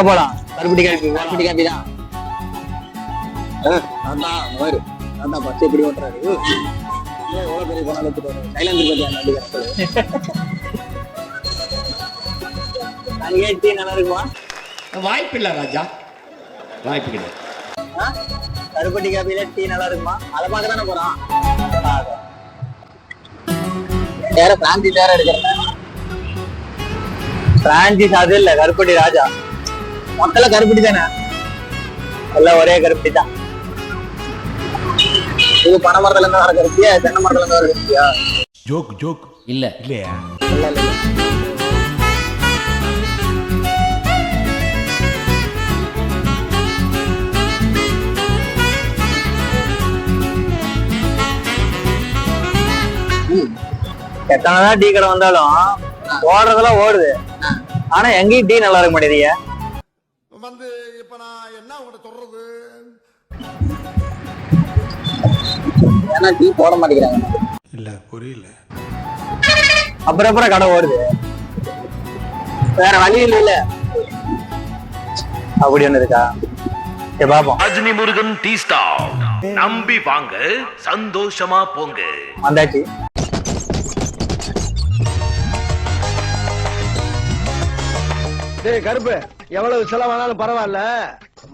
போலாம். கருப்பட்டி காப்பி தான். அதான் பச்சை எப்படி ஓட்டுறாரு. எவ்வளவு பெரிய போனாலும் எடுத்துட்டு டீ நல்லா இருக்குமா? வாய்ப்பு இல்ல ராஜா, வாய்ப்பு இல்லை. கருப்பட்டி காப்பியில டீ நல்லா இருக்குமா? அதை பார்க்க தானே போறான். வேற பிரான்சிஸ் வேற எடுக்கிறேன். பிரான்சிஸ் அது இல்ல, கருப்பட்டி ராஜா. மொத்தல கருப்பட்டி தானே, எல்லாம் ஒரே கருப்பட்டி தான். இது பனை மரத்துல இருந்து வர கருப்பியா, தென்னை மரத்துல இருந்து வர கருப்பியா? ஜோக் ஜோக் இல்ல இல்லையா? இல்ல இல்ல. எத்தனைதான் டீ கடை வந்தாலும் ஓடுறதெல்லாம் ஓடுது, ஆனா எங்கேயும் டீ நல்லா இருக்க மாட்டேதிய. வந்து இப்ப நான் என்ன உங்கள்ட்ட சொல்றது? ஏன்னா டீ போட மாட்டேங்கிறாங்க. இல்ல புரியல. அப்புறம் கடை ஓடுது, வேற வழி இல்ல. அப்படி ஒண்ணு இருக்கா? பாப்போம். ரஜினி முருகன் டீ ஸ்டால், நம்பி வாங்க, சந்தோஷமா போங்க. வந்தாச்சு. டேய் கருப்பு, எவ்வளவு செலவானாலும் பரவாயில்ல,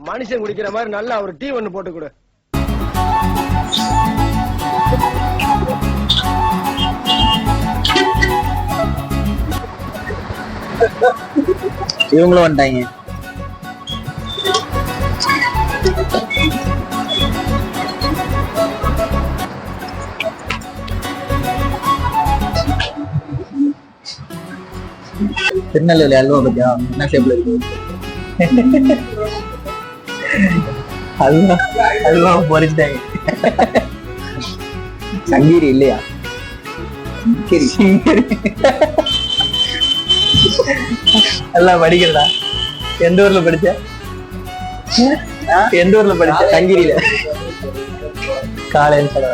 மனுஷன் குடிக்கிற மாதிரி நல்லா ஒரு டீ ஒண்ணு போட்டு கொடு. இவங்களும் வந்துட்டாங்க. திருநெல்வேலி அல்வா பத்தியா என்ன ஷேப்ல இருக்கு? அல்வா அல்வா பொறிச்சிட்டாங்க. சங்கீரி இல்லையா? எல்லாம் படிக்கிறதா? எந்த ஊர்ல படிச்ச? எந்த ஊர்ல படிச்ச? சங்கீரியில. காலையன் சோடா.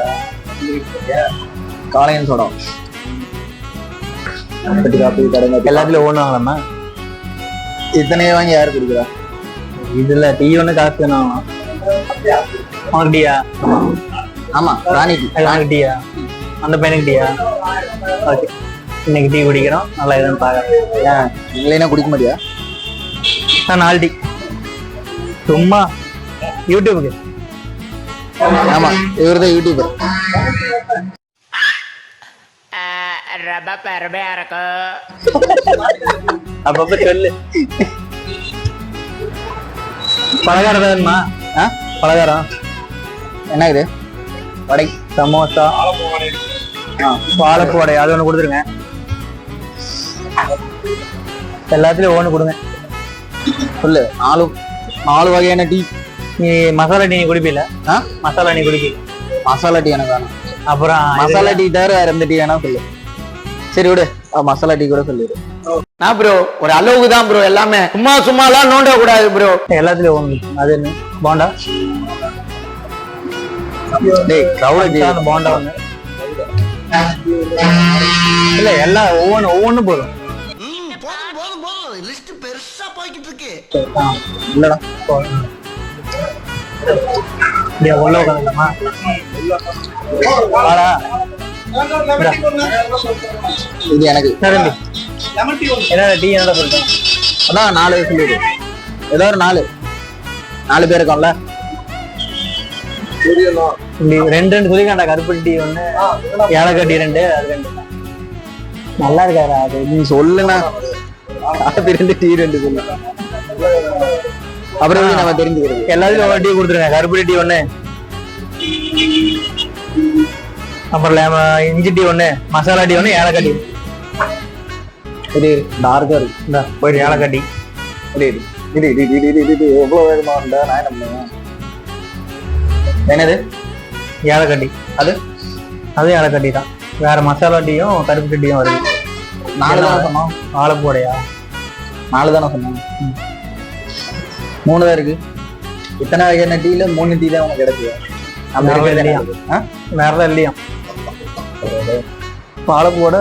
காலையன் சோடா எல்லாத்துலயும் ஒண்ணு வாங்கலாமா? இத்தனையே வாங்கி யாரு குடிக்கிறா? இதுல டீ ஒண்ணு காசு வேணும். டீயா? ஆமா, ராணி டீயா? அந்த பையனுக்கு டீயா? ஓகே, இன்னைக்கு டீ குடிக்கிறோம். நல்லா இதுன்னு பாக்கிறேன். இல்லைன்னா குடிக்க மாட்டியா? நான் 4 டீ சும்மா யூடியூபுக்கு. ஆமா, இவர்தான் யூடியூபர். அப்பப்ப சொல்லு. பலகாரம் வேணுமா? பலகாரம் என்ன இது? வடை, சமோசா, வாழைப்பூ வடை, அது ஒண்ணு கொடுத்துருங்க. எல்லாத்துலயும் ஒண்ணு கொடுங்க. சொல்லு. 4 வகையான டீ. நீ மசாலா டீ குடிப்பீல? மசாலா டீ குடிப்பீங்க? மசாலா டீ எனக்கு வேணும். அப்புறம் மசாலா டீ தவிர வேற எந்த டீ வேணா சொல்லு. சரி விடு, மசாலா டீ கூட சொல்லிடு. நான் ப்ரோ ஒரு அளவுக்கு தான் ப்ரோ, எல்லாமே சும்மா எல்லாம் நோண்ட கூடாது ப்ரோ. எல்லாத்துலயும் ஒண்ணு. அது என்ன போண்டா? டேய் போண்டா ஒண்ணு இல்ல, எல்லாம் ஒவ்வொன்னும் போதும். லிஸ்ட் பெருசா போய்கிட்டு இருக்கு. இல்லடா உள்ள உட்காந்துக்கலாமா? இது எனக்கு என்ன டீ என்னடா சொல்றேன்? அதான் 4 சொல்லிடு. ஏதோ ஒரு 4 பேர் இருக்கோம்ல. 2 குதிக்காண்டா. கருப்பட்டி டீ ஒண்ணு, ஏலக்காய் டீ 2, அது 2. நல்லா இருக்காரா? அது நீ சொல்லுண்ணா. அது 2 டீ 2 சொல்லு. அப்புறம் நம்ம தெரிஞ்சுக்கிறது. எல்லாத்துக்கும் ஒரு டீ கொடுத்துருங்க. கருப்பட்டி டீ 1, அப்புறம் இஞ்சி டீ 1, மசாலா டீ 1, ஏலக்காய் டீ. இது டார்க்கா இருக்கு. இந்த போயிட்டு ஏலக்காய் டீ. இது எவ்வளவு வேகமா இருந்தா நான் என்ன பண்ணுவேன்? என்னது? ஏலக்காய் டீ. அது ஏலக்காய் டீ தான். வேற மசாலா டீயும் கருப்பட்டி டீயும் வருது. 4 தானே சொன்னோம். வாழைப்பூடையா? 4 தானே சொன்னோம். 3 தான் இருக்கு. இத்தனை வகையான டீல 3 டீ தான் உனக்கு கிடைக்குது. வேற இல்லையா? வாழைப்பூட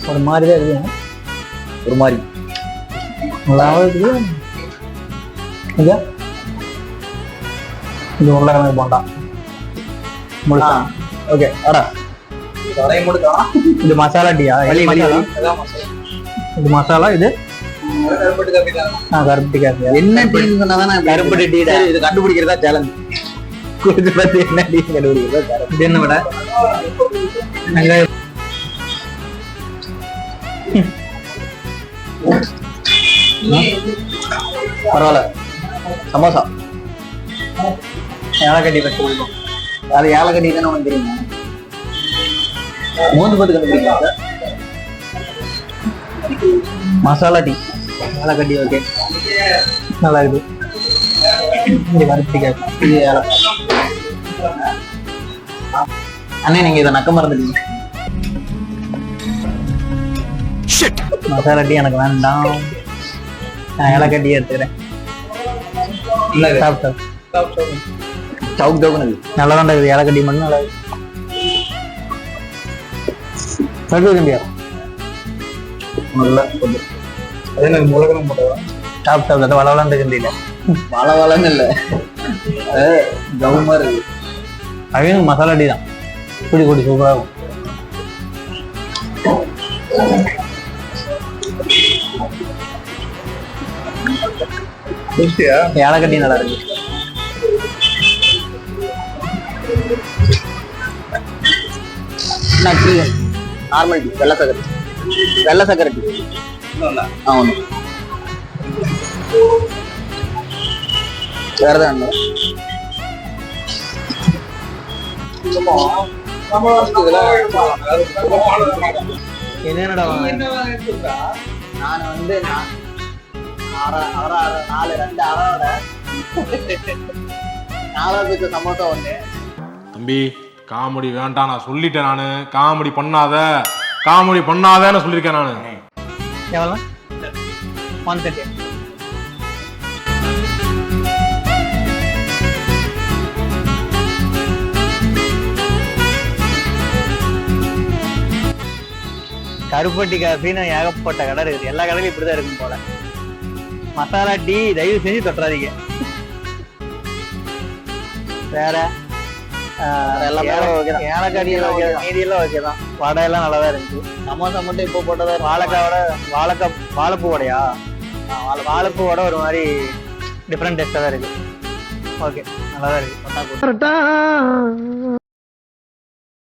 ஒரு மாதிரிதான் இருக்கு. ஒரு மாதிரி இது இது உருளைக்கிழங்கு போண்டா முழுசா. ஓகே வாடா. இது மசாலா டீயா? இது மசாலா, இது கருப்பட்டி காஃபி. என்ன டீன்னு சொன்னாதான் கருப்பட்டி டீ. இது கண்டுபிடிக்கிறதா சேலஞ்ச். என்ன டீ கண்டுபிடிக்கிறதா? இது என்ன விட வெங்காயம். பரவாயில்ல. சமோசா ஏலக்கட்டி பற்றி கொடுக்கும். அது ஏலக்கட்டி தானே உனக்கு தெரியுமா? மூந்து பத்து கண்டுபிடிக்கலாம். மசாலா டீ ஏலக்கட்டி. ஓகே நல்லா இருக்குது. இது கருப்பட்டிக்காய், இது ஏலக்காய். அண்ணே நீங்க இதை நக்க மறந்துட்டீங்க. மசாலா டீ எனக்கு வேண்டாம், நான் ஏலக்காய் டீ எடுத்துக்கிறேன். சவுக் டோக்கன் நல்லா தான் இருக்குது. ஏலக்காய் டீ மட்டும் நல்லா இருக்குது. தம்பியா நல்லா முளகரம் போட்டதா சாப்பிட்டா வளவலான்னு இருக்குல்ல. வளவலன்னு இல்லை, கவுமா இருக்கு. அவனுக்கு மசாலா டீ தான் குடி குடி சூப்பராகும். ஏலக்காய் டீ நல்லா இருக்கு. நார்மல் டீ, வெள்ளை சக்கரை, வெள்ளை சக்கரை டீ. అవును வேறதான் என்னடா நான் வந்து 4 சமோசா ஒண்ணு. தம்பி காமெடி வேண்டாம், நான் சொல்லிட்டேன். நானு காமெடி பண்ணாதன்னு சொல்லியிருக்கேன் நானு. எவ்வளோ 130. கருப்பட்டி காஃபின்னு ஏகப்பட்ட கடை இருக்குது. எல்லா கடையிலும் இப்படிதான் இருக்கும் போல. மசாலா டீ தயவு செஞ்சு தொட்டுறாதீங்க. வேற ஏலக்காய் மீதி எல்லாம் ஓகேதான். வடை எல்லாம் நல்லாதான் இருந்துச்சு. சமோசா மட்டும் இப்போ போட்டதா. வாழைப்பூ வடையா? வாழைப்பூ வடை ஒரு மாதிரி டிஃப்ரெண்ட் டேஸ்டா தான் இருக்கு. ஓகே நல்லாதான் இருக்கு.